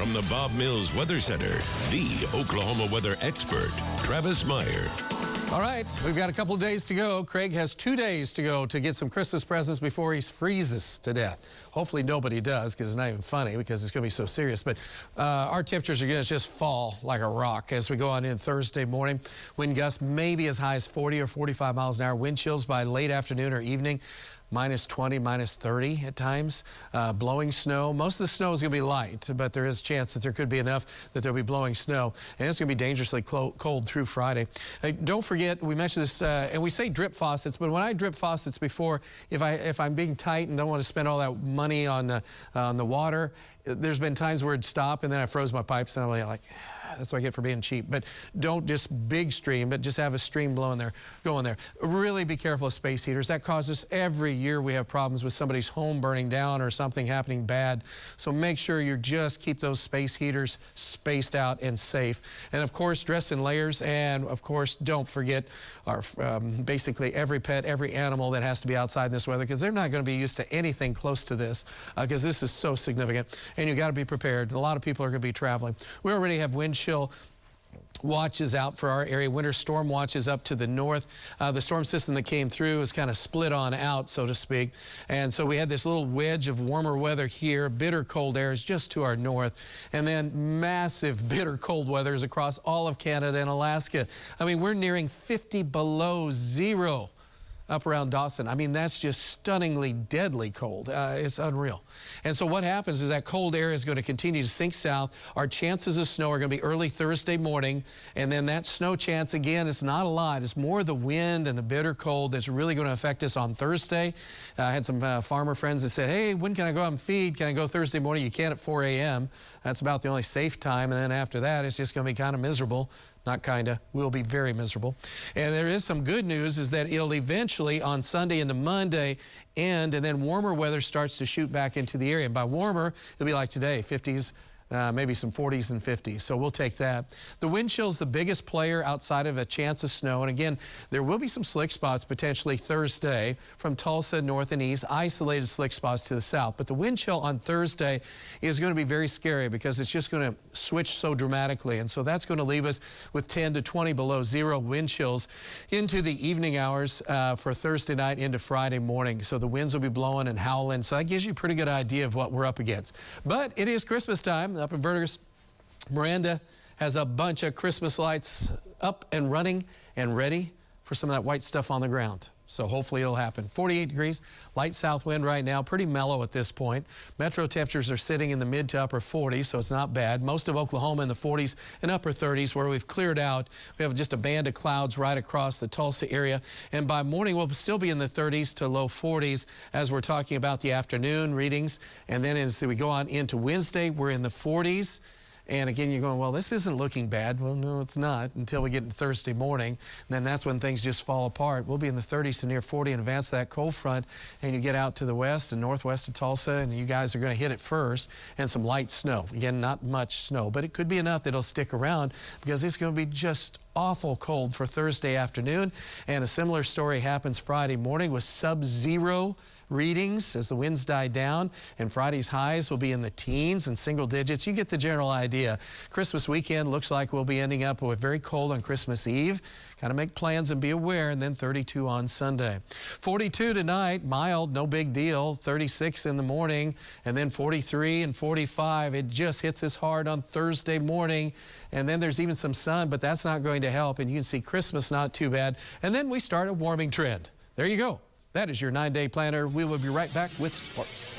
From the Bob Mills Weather Center, the Oklahoma weather expert, Travis Meyer. All right, we've got a couple of days to go. Craig has 2 days to go to get some Christmas presents before he freezes to death. Hopefully nobody does, because it's not even funny because it's going to be so serious. But our temperatures are going to just fall like a rock as we go on in Thursday morning. Wind gusts maybe as high as 40 or 45 miles an hour. Wind chills by late afternoon or evening. -20, -30 at times. Blowing snow. Most of the snow is going to be light, but there is a chance that there could be enough that there'll be blowing snow. And it's going to be dangerously cold through Friday. Don't forget, we mentioned this, and we say drip faucets, but when I drip faucets before, if I'm being tight and don't want to spend all that money on the water, there's been times where it'd stop, and then I froze my pipes, and I'm like, that's what I get for being cheap. But don't just big stream, but just have a stream going there. Really be careful of space heaters. That causes every year we have problems with somebody's home burning down or something happening bad. So make sure you just keep those space heaters spaced out and safe. And of course, dress in layers. And of course, don't forget our basically every pet, every animal that has to be outside in this weather, because they're not going to be used to anything close to this, because this is so significant. And you got to be prepared. A lot of people are going to be traveling. We already have wind chill watches out for our area. Winter storm watches up to the north. The storm system that came through is kind of split on out, so to speak. And so we had this little wedge of warmer weather here. Bitter cold air is just to our north. And then massive bitter cold weather is across all of Canada and Alaska. I mean, we're nearing 50 below zero up around Dawson. I mean, that's just stunningly deadly cold. It's unreal. And so what happens is that cold air is going to continue to sink south. Our chances of snow are going to be early Thursday morning. And then that snow chance, again, it's not a lot. It's more the wind and the bitter cold that's really going to affect us on Thursday. I had some farmer friends that said, hey, when can I go out and feed? Can I go Thursday morning? You can at 4 a.m. That's about the only safe time. And then after that, it's just going to be kind of miserable. Not kinda, will be very miserable. And there is some good news, is that it'll eventually on Sunday into Monday end, and then warmer weather starts to shoot back into the area. And by warmer, it'll be like today, 50s. Maybe some 40s and 50s, so we'll take that. The wind chill is the biggest player outside of a chance of snow. And again, there will be some slick spots potentially Thursday from Tulsa north and east, isolated slick spots to the south. But the wind chill on Thursday is going to be very scary because it's just going to switch so dramatically. And so that's going to leave us with 10 to 20 below zero wind chills into the evening hours for Thursday night into Friday morning. So the winds will be blowing and howling. So that gives you a pretty good idea of what we're up against. But it is Christmas time. Up in Verdigris, Miranda has a bunch of Christmas lights up and running and ready for some of that white stuff on the ground. So hopefully it'll happen. 48 degrees, light south wind right now, pretty mellow at this point. Metro temperatures are sitting in the mid to upper 40s, so it's not bad. Most of Oklahoma in the 40s and upper 30s, where we've cleared out. We have just a band of clouds right across the Tulsa area. And by morning, we'll still be in the 30s to low 40s as we're talking about the afternoon readings. And then as we go on into Wednesday, we're in the 40s. And again, you're going, well, this isn't looking bad. Well, no, it's not until we get into Thursday morning. And then that's when things just fall apart. We'll be in the 30s to near 40 and advance that cold front. And you get out to the west and northwest of Tulsa, and you guys are going to hit it first. And some light snow. Again, not much snow, but it could be enough that it'll stick around because it's going to be just awful cold for Thursday afternoon. And a similar story happens Friday morning with sub-zero readings as the winds die down, and Friday's highs will be in the teens and single digits. You get the general idea. Christmas weekend looks like we'll be ending up with very cold on Christmas Eve. Got to make plans and be aware, and then 32 on Sunday. 42 tonight, mild, no big deal. 36 in the morning, and then 43 and 45. It just hits us hard on Thursday morning, and then there's even some sun, but that's not going to help, and you can see Christmas not too bad. And then we start a warming trend. There you go. That is your 9-day planner. We will be right back with sports.